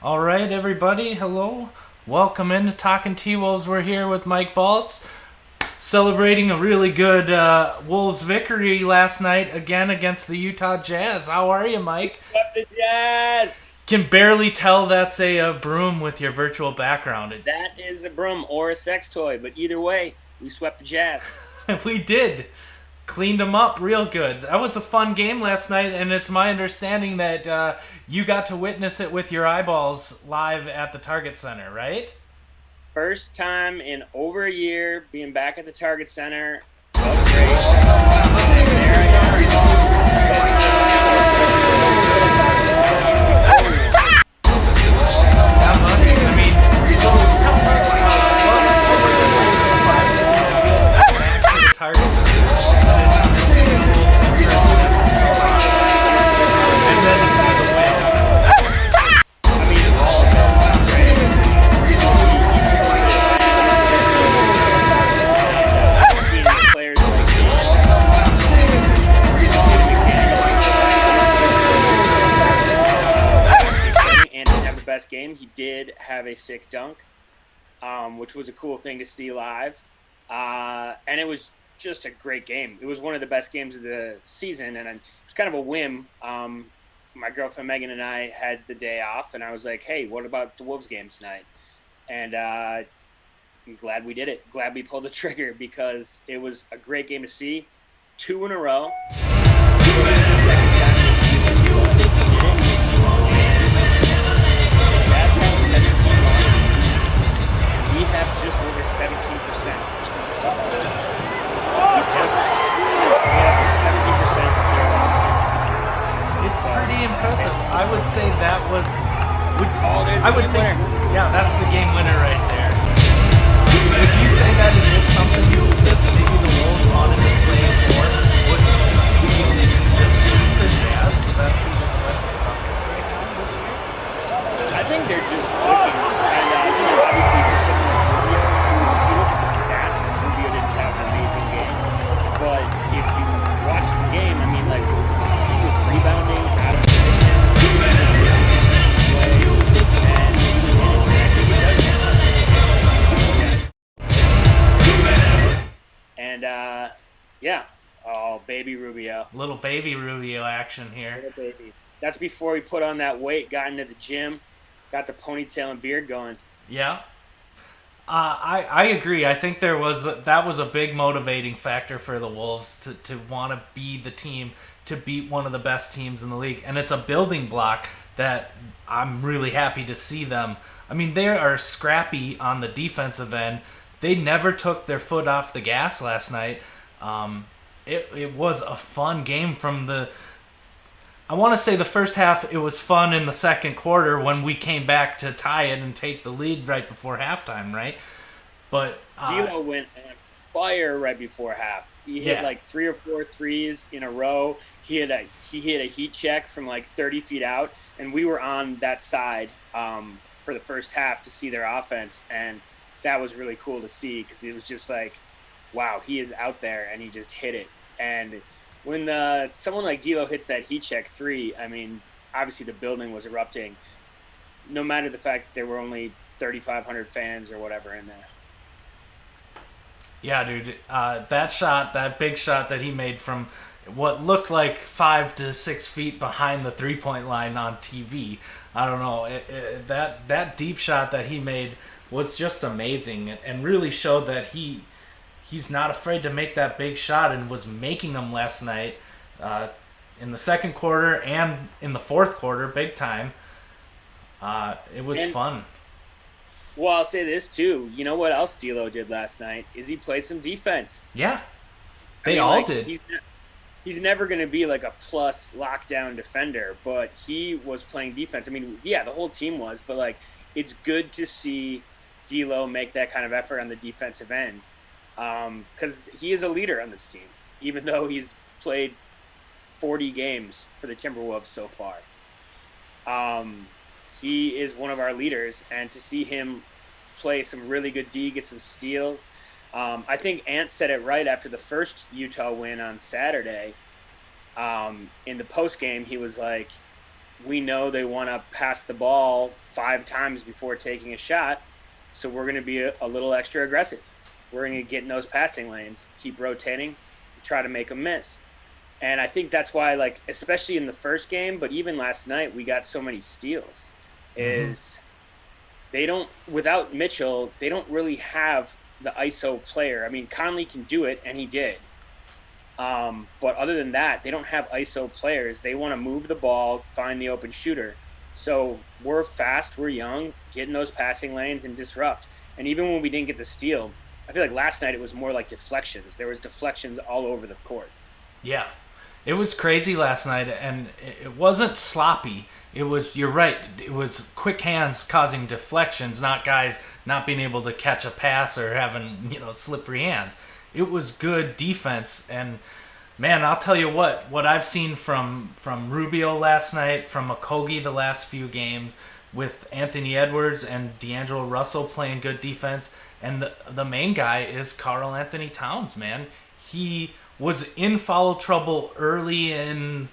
All right, everybody. Hello. Welcome into Talkin T-Wolves. We're here with Mike Baltz, celebrating a really good Wolves victory last night again against the Utah Jazz. How are you, Mike? Up the Jazz. Can barely tell that's a broom with your virtual background. That is a broom or a sex toy, but either way, we swept the Jazz. We did. Cleaned them up real good. That was a fun game last night, and it's my understanding that you got to witness it with your eyeballs live at the Target Center, right? First time in over a year being back at the Target Center. Felt great. There That money. I mean, so tell us what was it like to Target and then to see the win. I mean, all of it was great. Seeing the players like and didn't have the best game. He did have a sick dunk, which was a cool thing to see live. And it was just a great game. It was one of the best games of the season, and it was kind of a whim. My girlfriend Megan and I had the day off, and I was like, "Hey, what about the Wolves game tonight?" And I'm glad we did it. Glad we pulled the trigger because it was a great game to see. Two in a row. We have just over 17%. We took 17% of their losses. It's pretty impressive. I would say that was. There's I the would game think, winner. yeah, that's the game winner right there. Would you say that it is something that maybe the Wolves wanted to play for? Was it to be the Jazz, the best team in the Western Conference right now this year? I think they're just clicking. And, obviously for someone like Rubio, if you look at the stats, Rubio didn't have an amazing game. But if you watch the game, I mean, like, he was rebounding out of position, he was making defensive plays, and he was in it. And I think it does mean something. And, yeah. Oh, baby Rubio. Little baby Rubio action here. Little baby. That's before he put on that weight, got into the gym, got the ponytail and beard going. Yeah. I agree. I think that was a big motivating factor for the Wolves to want to be the team to beat one of the best teams in the league, and it's a building block that I'm really happy to see them. I mean, they are scrappy on the defensive end. They never took their foot off the gas last night. It was a fun game from the. I want to say the first half it was fun in the second quarter when we came back to tie it and take the lead right before halftime, right? But D'Lo went on fire right before half. He hit yeah, like 3 or 4 threes in a row. He hit a heat check from like 30 feet out, and we were on that side for the first half to see their offense, and that was really cool to see because it was just like, wow, he is out there and he just hit it. And when someone like D'Lo hits that heat check three, I mean, obviously the building was erupting. No matter the fact there were only 3,500 fans or whatever in there. yeah, dude. That shot, that big shot that he made from what looked like 5 to 6 feet behind the 3 point line on TV. I don't know. That deep shot that he made was just amazing and really showed that he's not afraid to make that big shot and was making them last night in the second quarter and in the fourth quarter, big time. It was And fun. well, I'll say this too. You know what else D'Lo did last night? Is he played some defense. Yeah, I they mean, all like did. he's never going to be like a plus lockdown defender, but he was playing defense. I mean, yeah, the whole team was, but like it's good to see D'Lo make that kind of effort on the defensive end because he is a leader on this team, even though he's played 40 games for the Timberwolves so far. Um, he is one of our leaders, and to see him play some really good D, get some steals. I think Ant said it right after the first Utah win on Saturday. In the post game, he was like, we know they want to pass the ball 5 times before taking a shot, so we're going to be a little extra aggressive. We're going to get in those passing lanes, keep rotating, try to make them miss. And I think that's why, like, especially in the first game, but even last night, we got so many steals. Is they don't, without Mitchell, they don't really have the ISO player. I mean, Conley can do it, and he did. But other than that, they don't have ISO players. They want to move the ball, find the open shooter. So we're fast, we're young, get in those passing lanes and disrupt. And even when we didn't get the steal, I feel like last night it was more like deflections. There was deflections all over the court. Yeah. It was crazy last night, and it wasn't sloppy. It was, you're right, it was quick hands causing deflections, not guys not being able to catch a pass or having, slippery hands. It was good defense, and man, I'll tell you what I've seen from Rubio last night, from Okogie the last few games, with Anthony Edwards and D'Angelo Russell playing good defense, and the main guy is Karl Anthony Towns, man. He was in foul trouble early in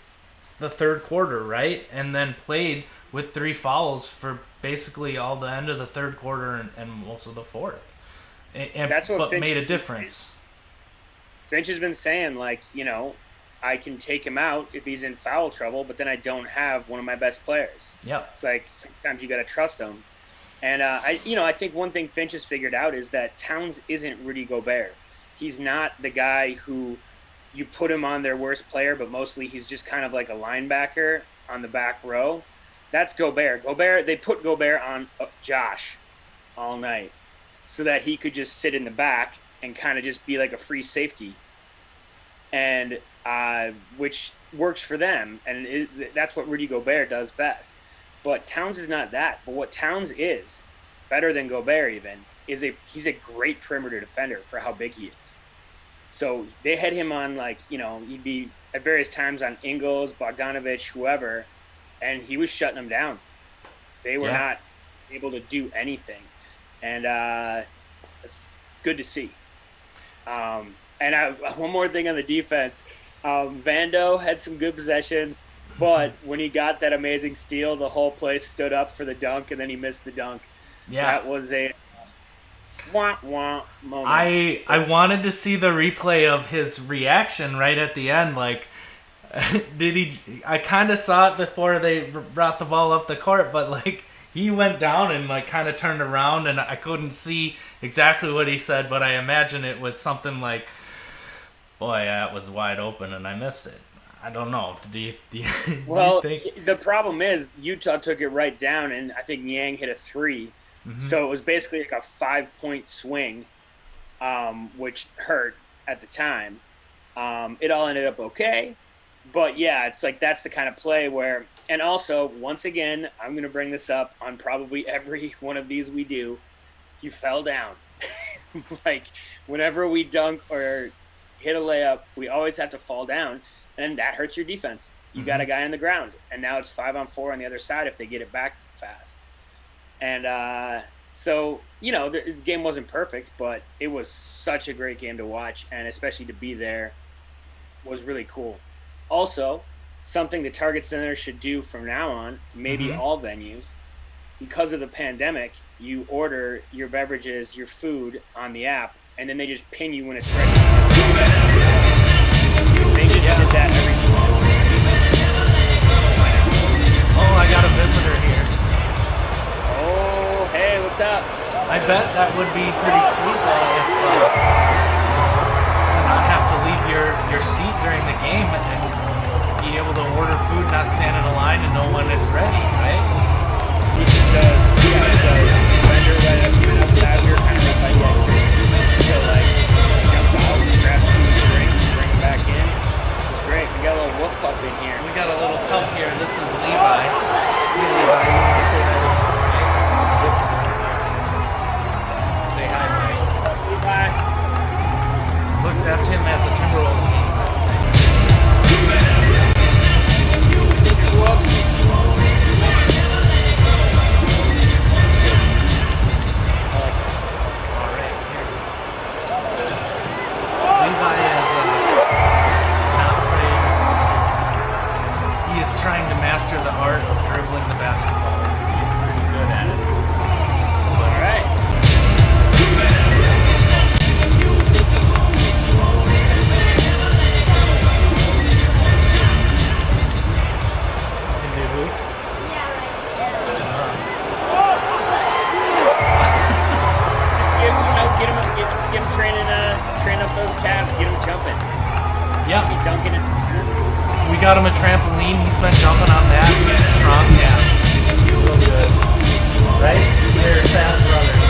the third quarter, right? And then played with 3 fouls for basically all the end of the third quarter and most of the fourth. And that's what Finch made a difference. Finch has been saying, like, I can take him out if he's in foul trouble, but then I don't have one of my best players. Yeah. It's like sometimes you got to trust him. And I think one thing Finch has figured out is that Towns isn't Rudy Gobert. He's not the guy who you put him on their worst player, but mostly he's just kind of like a linebacker on the back row. That's Gobert. They put Gobert on Josh all night so that he could just sit in the back and kind of just be like a free safety, and which works for them. And that's what Rudy Gobert does best. But Towns is not that. But what Towns is, better than Gobert even, he's a great perimeter defender for how big he is. So they had him on, like, he'd be at various times on Ingles, Bogdanovich, whoever, and he was shutting them down. They were not able to do anything. And it's good to see. And one more thing on the defense. Vando had some good possessions, but when he got that amazing steal, the whole place stood up for the dunk, and then he missed the dunk. Yeah. That was a wah moment. I wanted to see the replay of his reaction right at the end. Like, I kind of saw it before they brought the ball up the court, but like he went down and like kind of turned around, and I couldn't see exactly what he said, but I imagine it was something like, "Boy, that was wide open and I missed it." I don't know. Do you think? The problem is Utah took it right down, and I think Niang hit a 3. Mm-hmm. So it was basically like a 5-point swing, which hurt at the time. It all ended up okay. But, yeah, it's like that's the kind of play where – and also, once again, I'm going to bring this up on probably every one of these we do. He fell down. Like, whenever we dunk or hit a layup, we always have to fall down, and that hurts your defense. You got a guy on the ground, and now it's 5-on-4 on the other side if they get it back fast. And so, the game wasn't perfect, but it was such a great game to watch, and especially to be there was really cool. Also, something the Target Center should do from now on, maybe all venues, because of the pandemic, you order your beverages, your food on the app, and then they just ping you when it's ready. They just did that every time. Oh, I got a visitor here. Oh, hey, what's up? I bet that would be pretty sweet, though, if to not have to leave your seat during the game and be able to order food, not stand in a line, and know when it's ready, right? The vendor right up to outside, we were kind of right by the exit. So, like, jump out, grab 2 drinks, bring them back in. Great, we got a little wolf pup in here. We got a little pup here. This is Levi. Hey, Levi, you want to say hi? Say hi, Mike. What's up, Levi? Look, that's him at the Timberwolves game last night. Who else? Yeah. Be dunking it. We got him a trampoline. He's been jumping on that. Getting strong calves. Real good. Right? They're fast runners.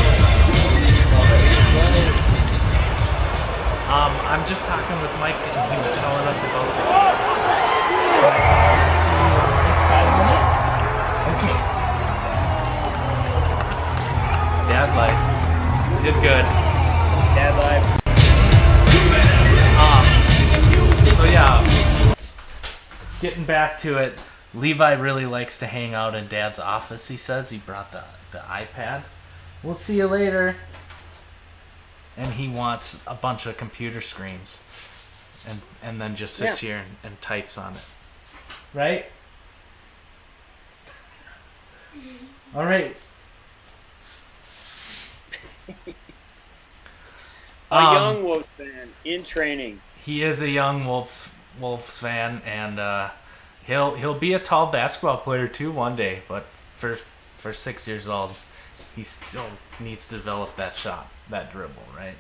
I'm just talking with Mike, and he was telling us about the see you in like 5 minutes. Okay. Dad life. Did good. Dad life. So yeah, getting back to it, Levi really likes to hang out in Dad's office. He says he brought the iPad. We'll see you later. And he wants a bunch of computer screens, and then just sits here and types on it. Right? All right. A young Wolves fan in training. He is a young Wolves fan, and he'll be a tall basketball player too one day. But for 6 years old, he still needs to develop that shot, that dribble, right?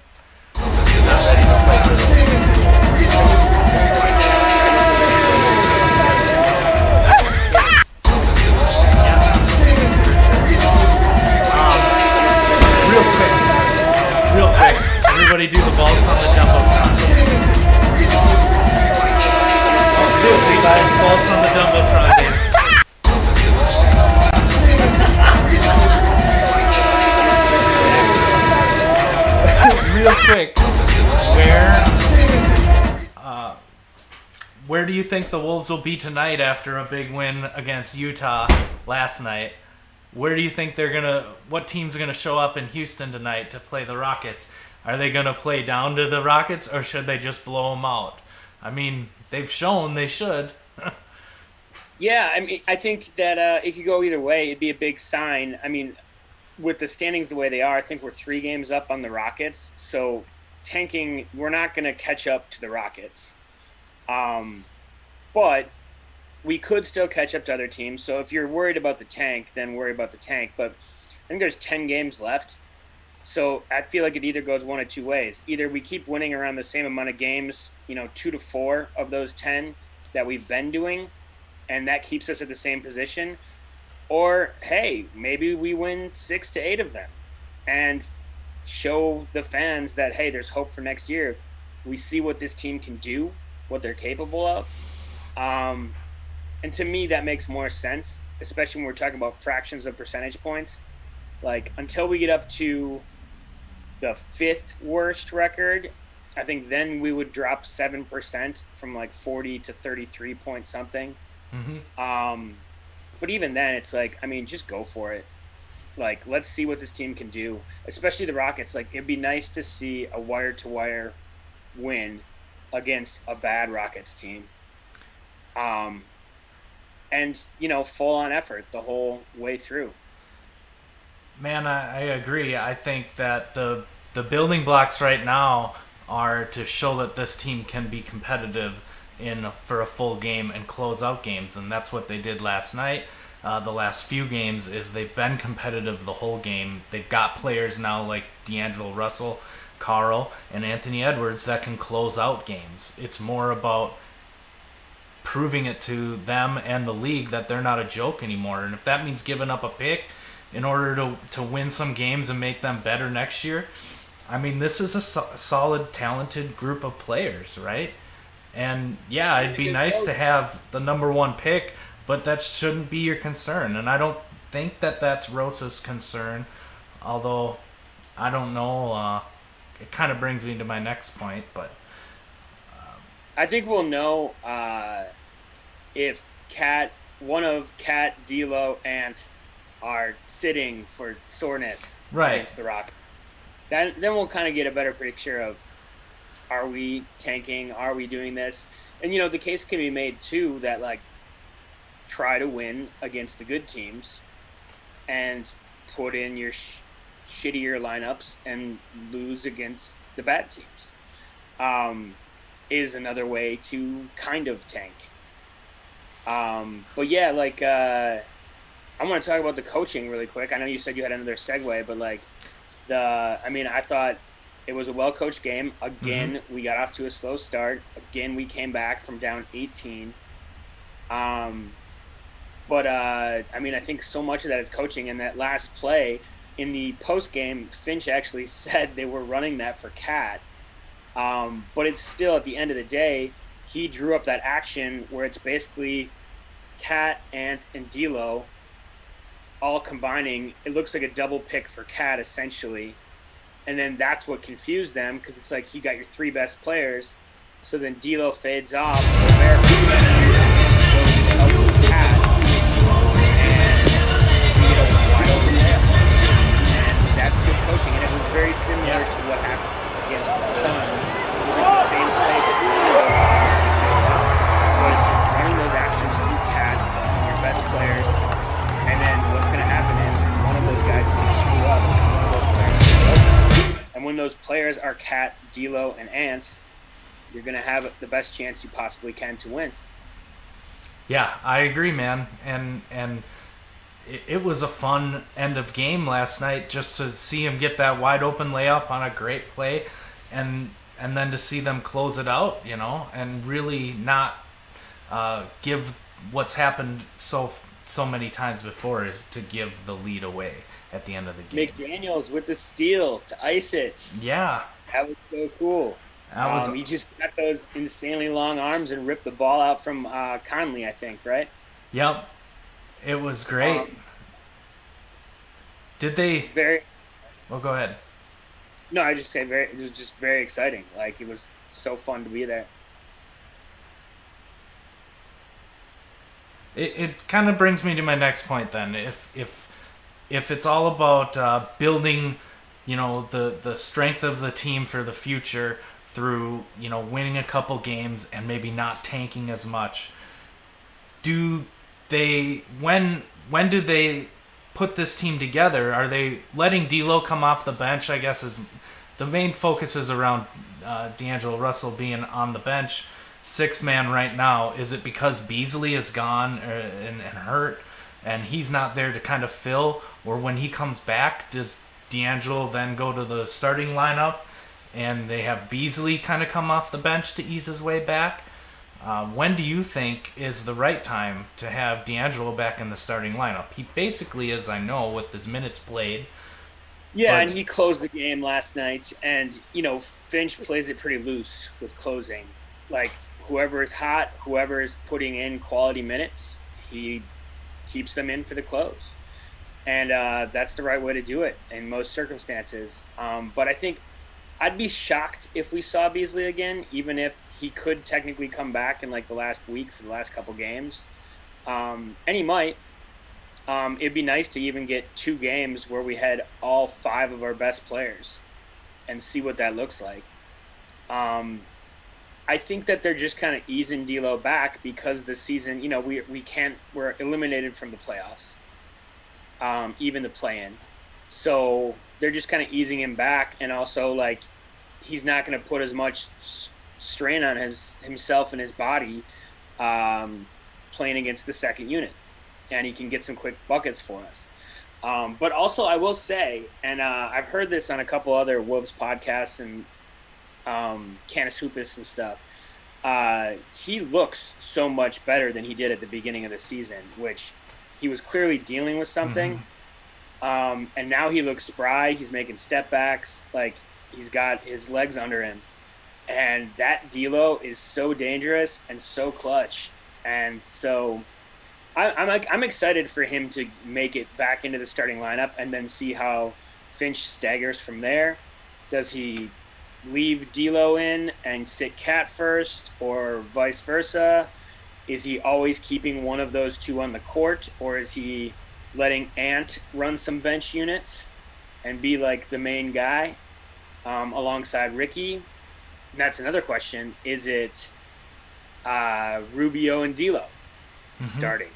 He's not ready to play for the Real quick. Everybody do the vaults on the Jumbotron dance. Do it, Levi. Vaults on the Jumbotron dance. Real quick. Where do you think the Wolves will be tonight after a big win against Utah last night? Where do you think what team's gonna show up in Houston tonight to play the Rockets? Are they gonna play down to the Rockets, or should they just blow them out? I mean, they've shown they should. Yeah, I mean, I think that it could go either way. It'd be a big sign. I mean, with the standings the way they are, I think we're 3 games up on the Rockets. So tanking, we're not going to catch up to the Rockets. But we could still catch up to other teams. So if you're worried about the tank, then worry about the tank. But I think there's 10 games left. So I feel like it either goes one of 2 ways. Either we keep winning around the same amount of games, 2 to 4 of those 10 that we've been doing, and that keeps us at the same position. Or, hey, maybe we win 6 to 8 of them and show the fans that, hey, there's hope for next year. We see what this team can do, what they're capable of. And to me, that makes more sense, especially when we're talking about fractions of percentage points. Like, until we get up to the 5th worst record, I think then we would drop 7% from like 40 to 33 point something. Mm-hmm. But even then, it's like, I mean, just go for it. Like, let's see what this team can do, especially the Rockets. Like, it'd be nice to see a wire-to-wire win against a bad Rockets team. And, full-on effort the whole way through. Man, I agree. I think that the building blocks right now are to show that this team can be competitive for a full game and close out games, and that's what they did last night. The last few games is they've been competitive the whole game. They've got players now like D'Angelo Russell, Carl, and Anthony Edwards that can close out games. It's more about proving it to them and the league that they're not a joke anymore. And if that means giving up a pick in order to win some games and make them better next year, I mean, this is a solid, talented group of players, right? And yeah, it'd be nice to have the number 1 pick, but that shouldn't be your concern. And I don't think that that's Rosa's concern, although I don't know. It kind of brings me to my next point, but I think we'll know if one of Cat, D'Lo, Ant are sitting for soreness against the Rockets. Then we'll kind of get a better picture of, are we tanking? Are we doing this? And, the case can be made, too, that, like, try to win against the good teams and put in your shittier lineups and lose against the bad teams is another way to kind of tank. But, yeah, like, I want to talk about the coaching really quick. I know you said you had another segue, but, like, I thought It was a well-coached game. Mm-hmm. Again, we got off to a slow start. Again, we came back from down 18. Um, but I mean, I think so much of that is coaching. And that last play in the post game, Finch actually said they were running that for Cat. But it's still, at the end of the day, he drew up that action where it's basically Cat, Ant, and D'Lo all combining. It looks like a double pick for Cat essentially, and then that's what confused them because it's like you got your three best players. So then D'Lo fades off, Gobert for center goes to help with Cat, and we get a wide open layup. And that's good coaching, and it was very similar to what happened against the Suns. It was like the same play, but running those actions through Cat, your best players, and then what's going to happen is one of those guys is going to screw up, and one of those players is going to open. And when those players are Cat, D'Lo, and Ant, you're going to have the best chance you possibly can to win. Yeah, I agree, man. And it was a fun end of game last night just to see him get that wide open layup on a great play, and then to see them close it out, and really not give what's happened so many times before, is to give the lead away at the end of the game. McDaniels with the steal to ice it. Yeah. That was so cool. He just got those insanely long arms and ripped the ball out from Conley, I think, right? Yep. It was great. Did they... Very... Well, go ahead. No, I just say it was just very exciting. Like, it was so fun to be there. It kind of brings me to my next point then. If it's all about building, the strength of the team for the future through, winning a couple games and maybe not tanking as much, when do they put this team together? Are they letting D'Lo come off the bench? I guess is the main focus is around D'Angelo Russell being on the bench, sixth man right now. Is it because Beasley is gone and hurt, and he's not there to kind of fill? Or when he comes back, does D'Angelo then go to the starting lineup, and they have Beasley kind of come off the bench to ease his way back? When do you think is the right time to have D'Angelo back in the starting lineup? He basically is, I know, with his minutes played. Yeah, and he closed the game last night, and, Finch plays it pretty loose with closing. Like, whoever is hot, whoever is putting in quality minutes, he keeps them in for the close. And that's the right way to do it in most circumstances. But I think I'd be shocked if we saw Beasley again, even if he could technically come back in like the last week for the last couple games. And he might. It'd be nice to even get 2 games where we had all 5 of our best players and see what that looks like. I think that they're just kind of easing D'Lo back because the season, we're eliminated from the playoffs, even the play-in. So they're just kind of easing him back, and also like he's not going to put as much strain on himself and his body playing against the second unit, and he can get some quick buckets for us. But also, I will say, and I've heard this on a couple other Wolves podcasts and Canis Hoopus and stuff, he looks so much better than he did at the beginning of the season, which he was clearly dealing with something. And now he looks spry. He's making step backs. Like, he's got his legs under him. And that D'Lo is so dangerous and so clutch. And so I'm excited for him to make it back into the starting lineup and then see how Finch staggers from there. Does he leave D'Lo in and sit Cat first, or vice versa? Is he always keeping one of those two on the court, or is he letting Ant run some bench units and be like the main guy alongside Ricky? And that's another question. Is it Rubio and D'Lo starting?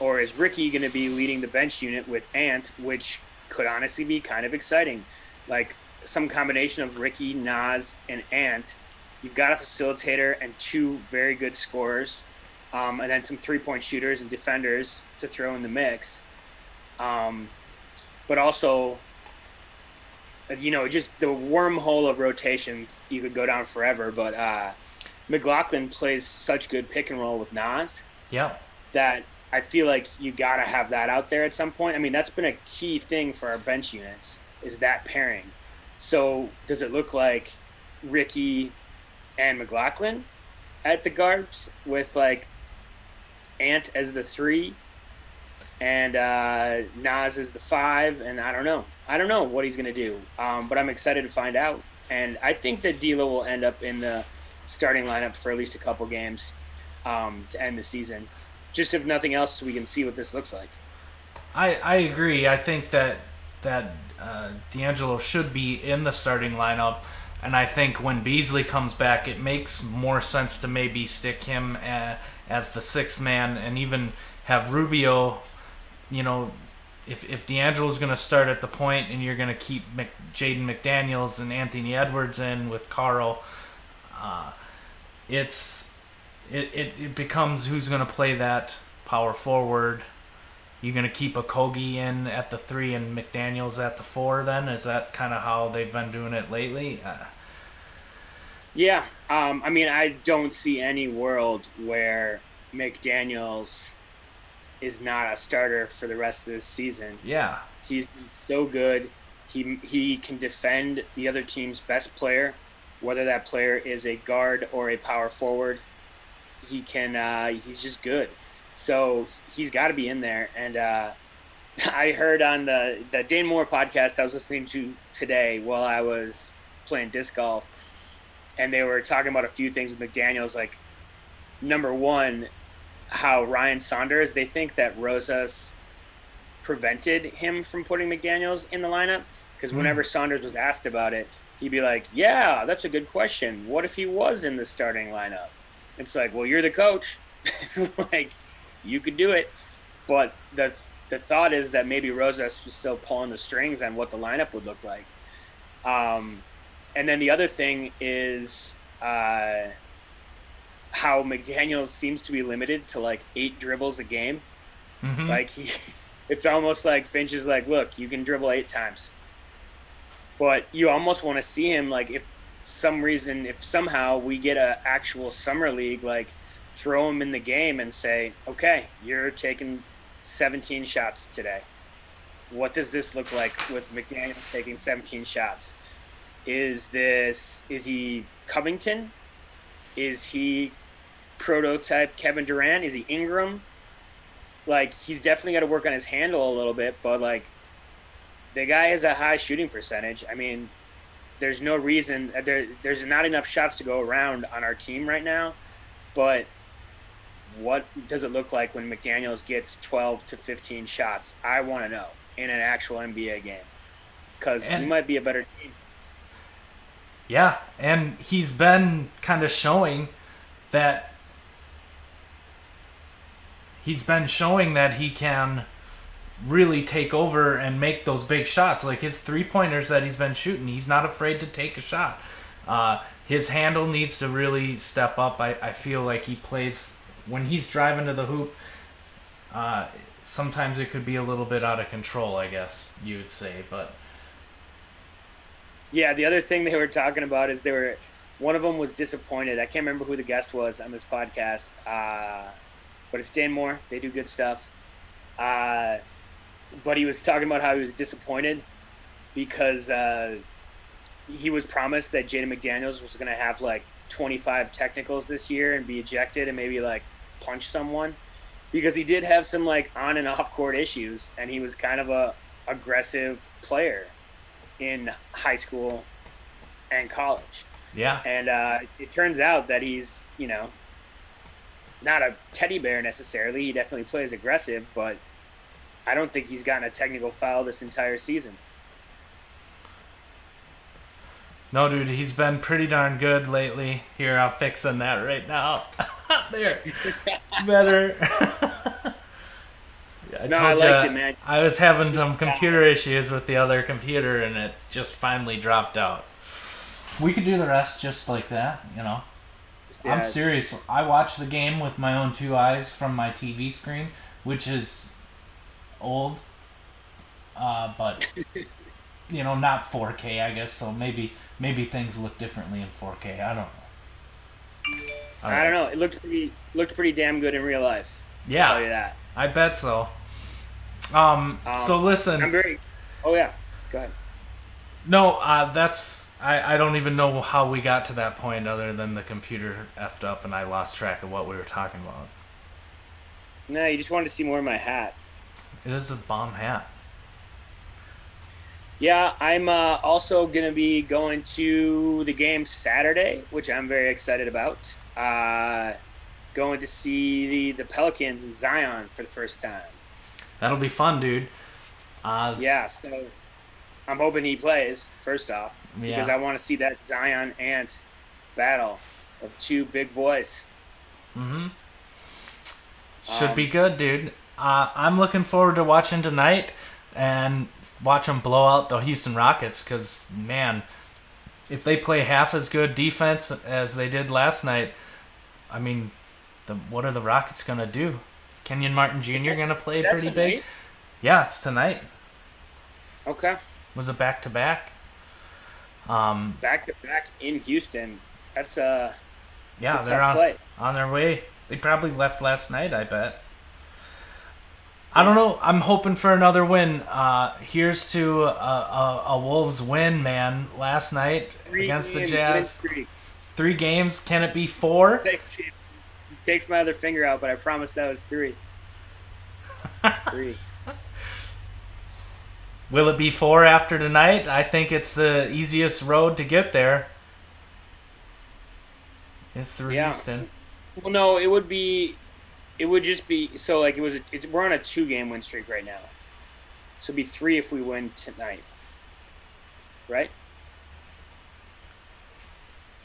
Or is Ricky going to be leading the bench unit with Ant, which could honestly be kind of exciting? Like some combination of Ricky, Nas, and Ant. You've got a facilitator and 2 very good scorers, and then some three-point shooters and defenders to throw in the mix. But also, just the wormhole of rotations. You could go down forever, but McLaughlin plays such good pick and roll with Nas Yep. that I feel like you got to have that out there at some point. I mean, that's been a key thing for our bench units is that pairing. So does it look like Ricky and McLaughlin at the guards with like Ant as the 3 and Nas as the 5? And I don't know. I don't know what he's going to do, but I'm excited to find out. And I think that D'Lo will end up in the starting lineup for at least a couple games to end the season. Just if nothing else, so we can see what this looks like. I agree. I think that D'Angelo should be in the starting lineup, and I think when Beasley comes back, it makes more sense to maybe stick him as the 6th man, and even have Rubio. If D'Angelo's going to start at the point, and you're going to keep Jaden McDaniels and Anthony Edwards in with Carl, it becomes who's going to play that power forward. You're going to keep Okogie in at the 3 and McDaniels at the 4 then? Is that kind of how they've been doing it lately? Yeah. I mean, I don't see any world where McDaniels is not a starter for the rest of this season. Yeah. He's so good. He can defend the other team's best player, whether that player is a guard or a power forward. He can. He's just good. So he's got to be in there. And I heard on the Dane Moore podcast I was listening to today while I was playing disc golf, and they were talking about a few things with McDaniels. Like, number one, how Ryan Saunders, they think that Rosas prevented him from putting McDaniels in the lineup, because whenever Saunders was asked about it, he'd be like, yeah, that's a good question. What if he was in the starting lineup? It's like, well, you're the coach. Like, you could do it. But the thought is that maybe Rosas was still pulling the strings on what the lineup would look like. And then the other thing is how McDaniels seems to be limited to like 8 dribbles a game. Mm-hmm. Like it's almost like Finch is like, look, you can dribble 8 times. But you almost want to see him, like, if somehow we get a actual summer league, like, throw him in the game and say, okay, you're taking 17 shots today. What does this look like with McDaniel taking 17 shots? Is he Covington? Is he prototype Kevin Durant? Is he Ingram? Like, he's definitely got to work on his handle a little bit, but, like, the guy has a high shooting percentage. I mean, there's no reason there's not enough shots to go around on our team right now. But what does it look like when McDaniels gets 12 to 15 shots? I want to know in an actual NBA game, because we might be a better team. Yeah, and he's been kind of showing that he can really take over and make those big shots. Like his 3-pointers that he's been shooting, he's not afraid to take a shot. His handle needs to really step up. I feel like he plays, when he's driving to the hoop, sometimes it could be a little bit out of control, I guess you would say. But yeah, the other thing they were talking about is one of them was disappointed. I can't remember who the guest was on this podcast, but it's Dan Moore. They do good stuff. But he was talking about how he was disappointed because he was promised that Jaden McDaniels was going to have like 25 technicals this year and be ejected and maybe like punch someone, because he did have some like on and off court issues, and he was kind of a aggressive player in high school and college. yeah, And it turns out that he's, not a teddy bear necessarily. He definitely plays aggressive, but I don't think he's gotten a technical foul this entire season. no, dude, he's been pretty darn good lately. Here, I'm fixing that right now. There, better. I liked it, man. I was having some computer issues with the other computer, and it just finally dropped out. We could do the rest just like that, Yeah. I'm serious. I watch the game with my own 2 eyes from my TV screen, which is old, but not 4K, I guess. So maybe things look differently in 4K. I don't know. I don't know. It looked pretty damn good in real life. Yeah, I'll tell you that. I bet so. So listen. I'm very. Oh yeah, go ahead. No, that's I don't even know how we got to that point other than the computer effed up and I lost track of what we were talking about. No, you just wanted to see more of my hat. It is a bomb hat. Yeah, I'm also gonna be going to the game Saturday, which I'm very excited about. Going to see the Pelicans in Zion for the first time. That'll be fun, dude. Yeah, so I'm hoping he plays first off because I want to see that Zion Ant battle of two big boys. Should be good, dude. I'm looking forward to watching tonight and watch them blow out the Houston Rockets because, man, if they play half as good defense as they did last night, I mean, what are the Rockets going to do? Kenyon Martin Jr. going to play pretty big? Yeah, it's tonight. Okay. Was a back-to-back. Back-to-back in Houston. That's they're on their way. They probably left last night, I bet. I don't know. I'm hoping for another win. Here's to a Wolves win, man. Last night against the Jazz. 3 games. Can it be 4? He takes my other finger out, but I promise that was 3. 3. Will it be 4 after tonight? I think it's the easiest road to get there. It's through Houston. Well, no, it would just be so like we're on a 2-game win streak right now. So it'd be 3 if we win tonight. Right?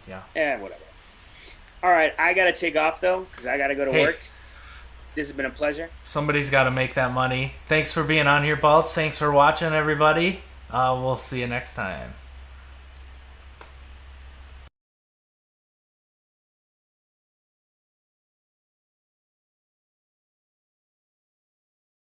Yeah. Whatever. All right, I got to take off though cuz I got to go to work. This has been a pleasure. Somebody's got to make that money. Thanks for being on here, Baltz. Thanks for watching, everybody. We'll see you next time.